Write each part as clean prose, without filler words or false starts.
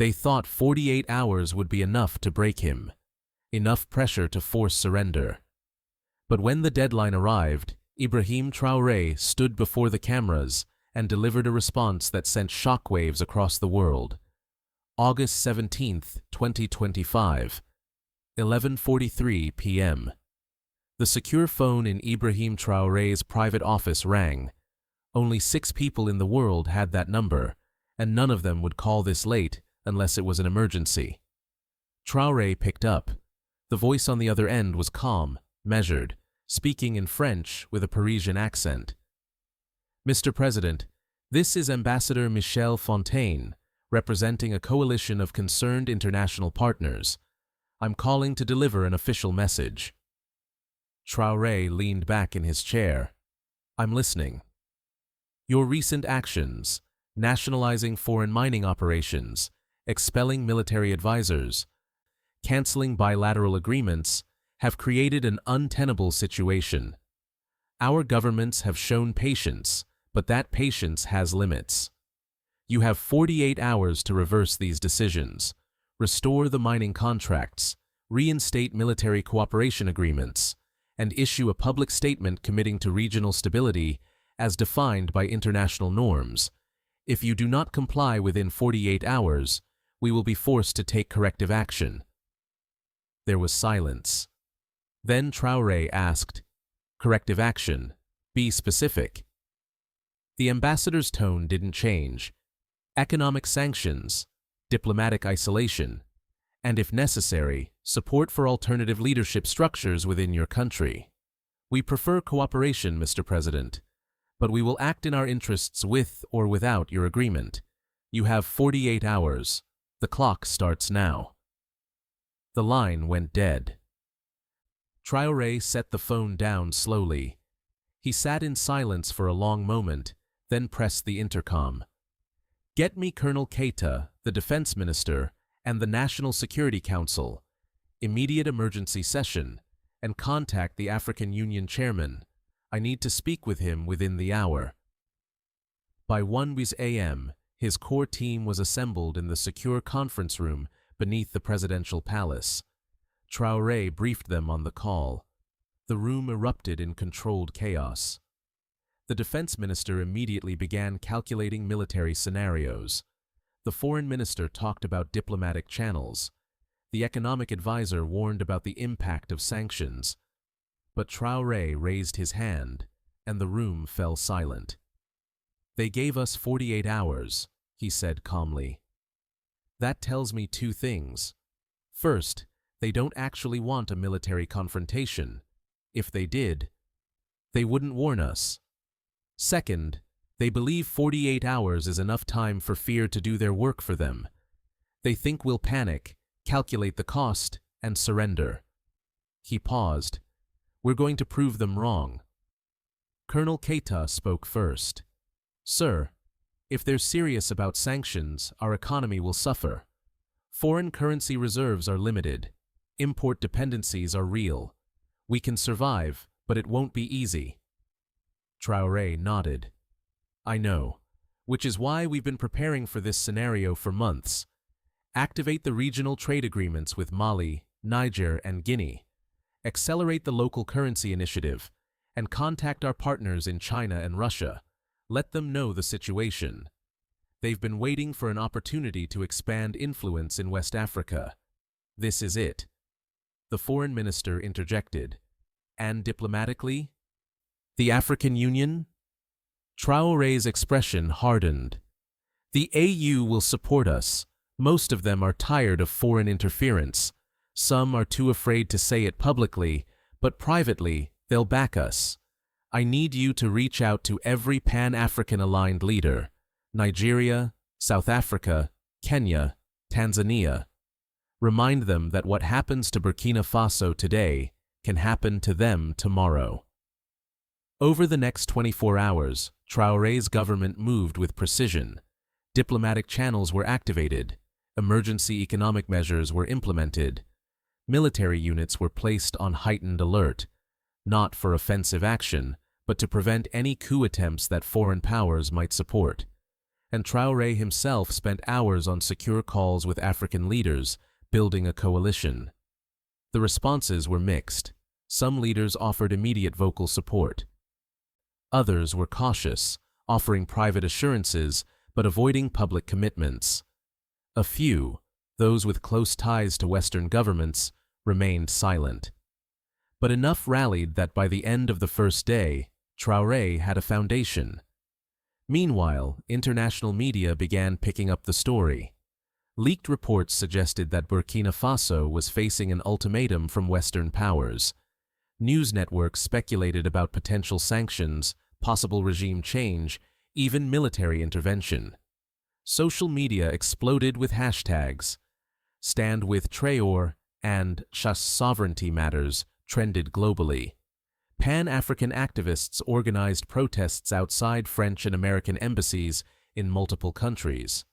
They thought 48 hours would be enough to break him, enough pressure to force surrender. But when the deadline arrived, Ibrahim Traoré stood before the cameras and delivered a response that sent shockwaves across the world. August 17, 2025, 11:43 p.m. The secure phone in Ibrahim Traoré's private office rang. Only 6 people in the world had that number, and none of them would call this late unless it was an emergency. Traoré picked up. The voice on the other end was calm, measured, speaking in French with a Parisian accent. "Mr. President, this is Ambassador Michel Fontaine, representing a coalition of concerned international partners. I'm calling to deliver an official message." Traoré leaned back in his chair. "I'm listening." "Your recent actions, nationalizing foreign mining operations, expelling military advisors, canceling bilateral agreements, have created an untenable situation. Our governments have shown patience, but that patience has limits. You have 48 hours to reverse these decisions, restore the mining contracts, reinstate military cooperation agreements, and issue a public statement committing to regional stability as defined by international norms. If you do not comply within 48 hours, we will be forced to take corrective action." There was silence. Then Traoré asked, "Corrective action? Be specific." The ambassador's tone didn't change. "Economic sanctions, diplomatic isolation, and if necessary, support for alternative leadership structures within your country. We prefer cooperation, Mr. President, but we will act in our interests with or without your agreement. You have 48 hours. The clock starts now." The line went dead. Traoré set the phone down slowly. He sat in silence for a long moment, then pressed the intercom. "Get me Colonel Keita, the defense minister, and the National Security Council. Immediate emergency session, and contact the African Union chairman. I need to speak with him within the hour." By 1 a.m., his core team was assembled in the secure conference room beneath the presidential palace. Traoré briefed them on the call. The room erupted in controlled chaos. The defense minister immediately began calculating military scenarios. The foreign minister talked about diplomatic channels. The economic advisor warned about the impact of sanctions. But Traoré raised his hand, and the room fell silent. "They gave us 48 hours, he said calmly. "That tells me 2 things. First, they don't actually want a military confrontation. If they did, they wouldn't warn us. Second, they believe 48 hours is enough time for fear to do their work for them. They think we'll panic, calculate the cost, and surrender." He paused. "We're going to prove them wrong." Colonel Keita spoke first. "Sir, if they're serious about sanctions, our economy will suffer. Foreign currency reserves are limited. Import dependencies are real. We can survive, but it won't be easy." Traoré nodded. "I know, which is why we've been preparing for this scenario for months. Activate the regional trade agreements with Mali, Niger, and Guinea. Accelerate the local currency initiative, and contact our partners in China and Russia. Let them know the situation. They've been waiting for an opportunity to expand influence in West Africa. This is it." The foreign minister interjected. "And diplomatically? The African Union?" Traoré's expression hardened. "The AU will support us. Most of them are tired of foreign interference. Some are too afraid to say it publicly, but privately, they'll back us. I need you to reach out to every Pan-African aligned leader, Nigeria, South Africa, Kenya, Tanzania. Remind them that what happens to Burkina Faso today can happen to them tomorrow." Over the next 24 hours, Traoré's government moved with precision. Diplomatic channels were activated. Emergency economic measures were implemented. Military units were placed on heightened alert, not for offensive action, but to prevent any coup attempts that foreign powers might support. and Traoré himself spent hours on secure calls with African leaders, building a coalition. The responses were mixed. Some leaders offered immediate vocal support. Others were cautious, offering private assurances but avoiding public commitments. A few, those with close ties to Western governments, remained silent. But enough rallied that by the end of the first day, Traoré had a foundation. Meanwhile, international media began picking up the story. Leaked reports suggested that Burkina Faso was facing an ultimatum from Western powers. News networks speculated about potential sanctions, possible regime change, even military intervention. Social media exploded with hashtags. Stand with Traore and Chasse Sovereignty Matters trended globally. Pan-African activists organized protests outside French and American embassies in multiple countries.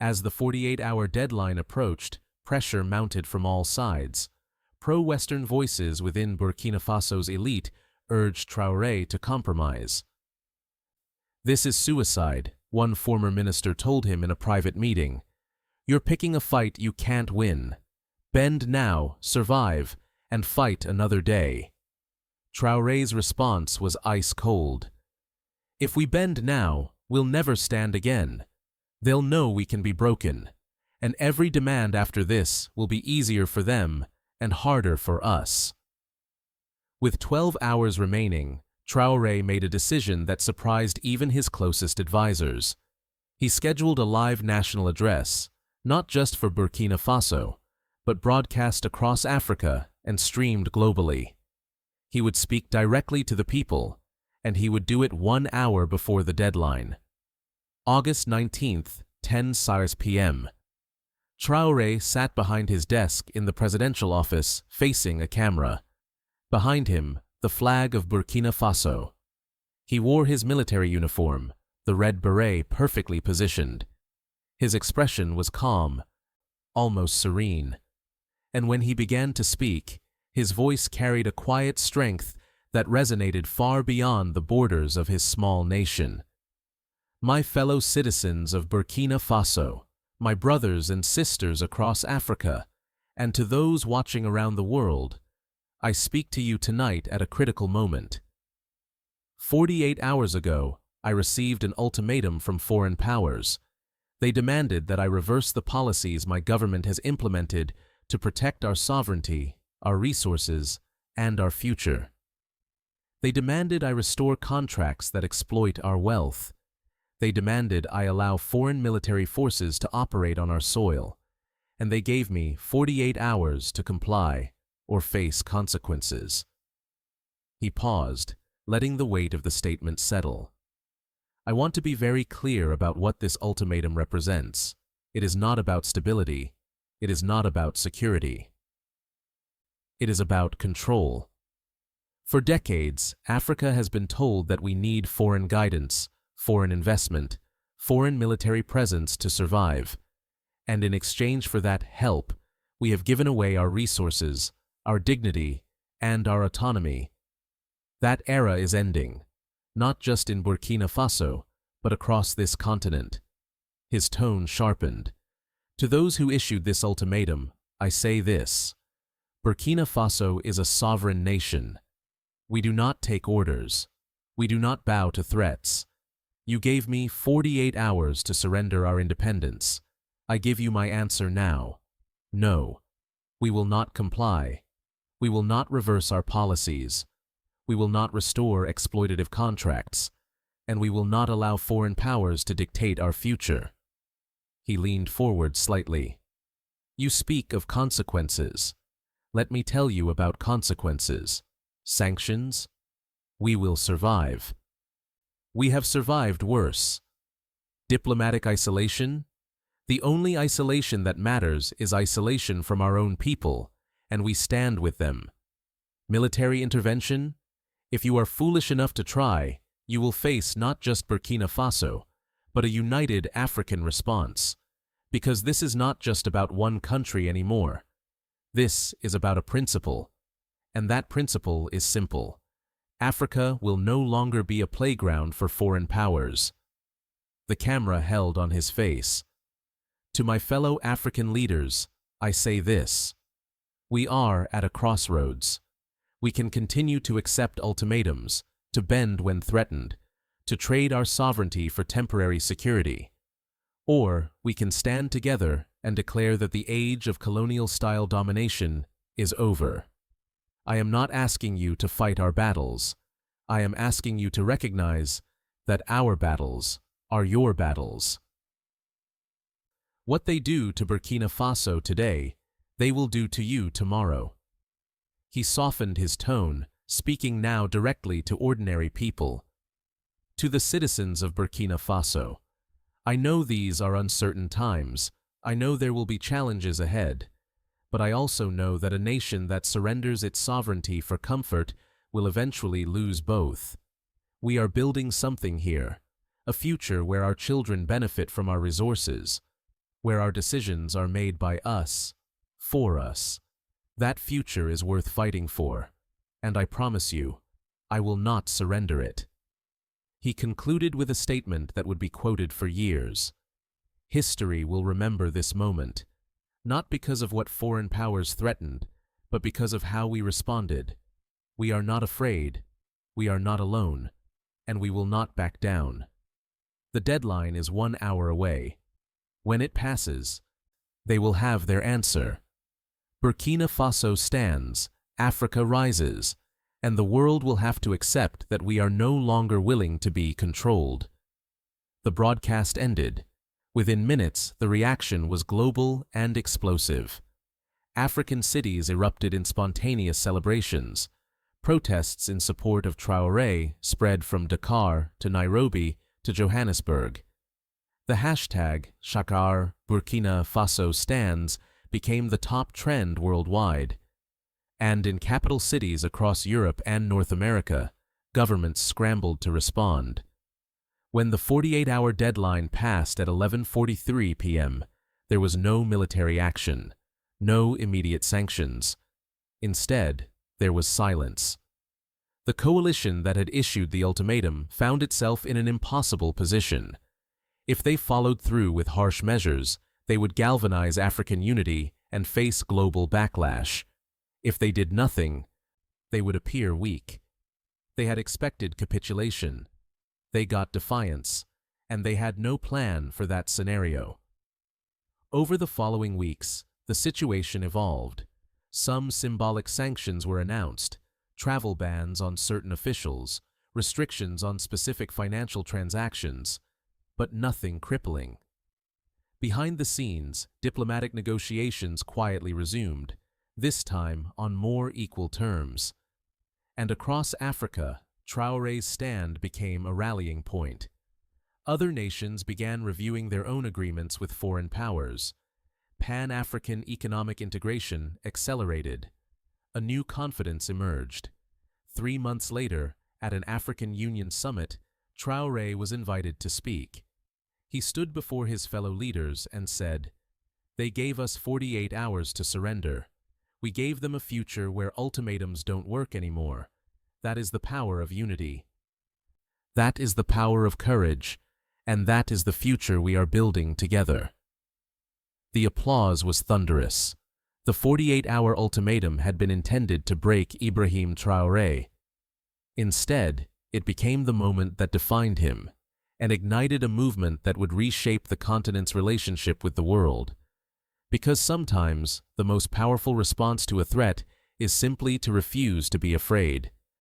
As the 48-hour deadline approached, pressure mounted from all sides. Pro-Western voices within Burkina Faso's elite urged Traoré to compromise. "This is suicide," one former minister told him in a private meeting. "You're picking a fight you can't win. Bend now, survive, and fight another day." Traoré's response was ice cold. "If we bend now, we'll never stand again. They'll know we can be broken, and every demand after this will be easier for them and harder for us." With 12 hours remaining, Traoré made a decision that surprised even his closest advisors. He scheduled a live national address, not just for Burkina Faso, but broadcast across Africa and streamed globally. He would speak directly to the people, and he would do it 1 hour before the deadline. August 19th, 10:00 p.m. Traoré sat behind his desk in the presidential office, facing a camera. Behind him, the flag of Burkina Faso. He wore his military uniform, the red beret perfectly positioned. His expression was calm, almost serene. And when he began to speak, his voice carried a quiet strength that resonated far beyond the borders of his small nation. "My fellow citizens of Burkina Faso, my brothers and sisters across Africa, and to those watching around the world, I speak to you tonight at a critical moment. 48 hours ago, I received an ultimatum from foreign powers. They demanded that I reverse the policies my government has implemented to protect our sovereignty, our resources, and our future. They demanded I restore contracts that exploit our wealth. They demanded I allow foreign military forces to operate on our soil, and they gave me 48 hours to comply or face consequences." He paused, letting the weight of the statement settle. "I want to be very clear about what this ultimatum represents. It is not about stability. It is not about security. It is about control. For decades, Africa has been told that we need foreign guidance, foreign investment, foreign military presence to survive. And in exchange for that help, we have given away our resources, our dignity, and our autonomy. That era is ending, not just in Burkina Faso, but across this continent." His tone sharpened. "To those who issued this ultimatum, I say this: Burkina Faso is a sovereign nation. We do not take orders. We do not bow to threats. You gave me 48 hours to surrender our independence. I give you my answer now. No, we will not comply. We will not reverse our policies. We will not restore exploitative contracts. And we will not allow foreign powers to dictate our future." He leaned forward slightly. "You speak of consequences. Let me tell you about consequences. Sanctions? We will survive. We have survived worse. Diplomatic isolation? The only isolation that matters is isolation from our own people, and we stand with them. Military intervention? If you are foolish enough to try, you will face not just Burkina Faso, but a united African response. Because this is not just about one country anymore. This is about a principle, and that principle is simple. Africa will no longer be a playground for foreign powers. the camera held on his face. To my fellow African leaders, I say this. We are at a crossroads. We can continue to accept ultimatums, to bend when threatened, to trade our sovereignty for temporary security. Or we can stand together and declare that the age of colonial-style domination is over. I am not asking you to fight our battles. I am asking you to recognize that our battles are your battles. What they do to Burkina Faso today, they will do to you tomorrow. He softened his tone, speaking now directly to ordinary people. To the citizens of Burkina Faso, I know these are uncertain times. I know there will be challenges ahead. But I also know that a nation that surrenders its sovereignty for comfort will eventually lose both. We are building something here, a future where our children benefit from our resources, where our decisions are made by us, for us. That future is worth fighting for, and I promise you, I will not surrender it. He concluded with a statement that would be quoted for years. History will remember this moment, not because of what foreign powers threatened, but because of how we responded. We are not afraid, we are not alone, and we will not back down. The deadline is 1 hour away. When it passes, they will have their answer. Burkina Faso stands, Africa rises, and the world will have to accept that we are no longer willing to be controlled. The broadcast ended. Within minutes, the reaction was global and explosive. African cities erupted in spontaneous celebrations. Protests in support of Traore spread from Dakar to Nairobi to Johannesburg. The hashtag #Burkina Faso stands became the top trend worldwide. And in capital cities across Europe and North America, governments scrambled to respond. When the 48-hour deadline passed at 11:43 p.m., there was no military action, no immediate sanctions. Instead, there was silence. The coalition that had issued the ultimatum found itself in an impossible position. If they followed through with harsh measures, they would galvanize African unity and face global backlash. If they did nothing, they would appear weak. They had expected capitulation. They got defiance, and they had no plan for that scenario. Over the following weeks, the situation evolved. Some symbolic sanctions were announced, travel bans on certain officials, restrictions on specific financial transactions, but nothing crippling. Behind the scenes, diplomatic negotiations quietly resumed, this time on more equal terms. And across Africa, Traore's stand became a rallying point. Other nations began reviewing their own agreements with foreign powers. Pan-African economic integration accelerated. A new confidence emerged. 3 months later, at an African Union summit, Traore was invited to speak. He stood before his fellow leaders and said, "They gave us 48 hours to surrender. We gave them a future where ultimatums don't work anymore. That is the power of unity. That is the power of courage, and that is the future we are building together." The applause was thunderous. The 48-hour ultimatum had been intended to break Ibrahim Traoré. Instead, it became the moment that defined him, and ignited a movement that would reshape the continent's relationship with the world. Because sometimes, the most powerful response to a threat is simply to refuse to be afraid.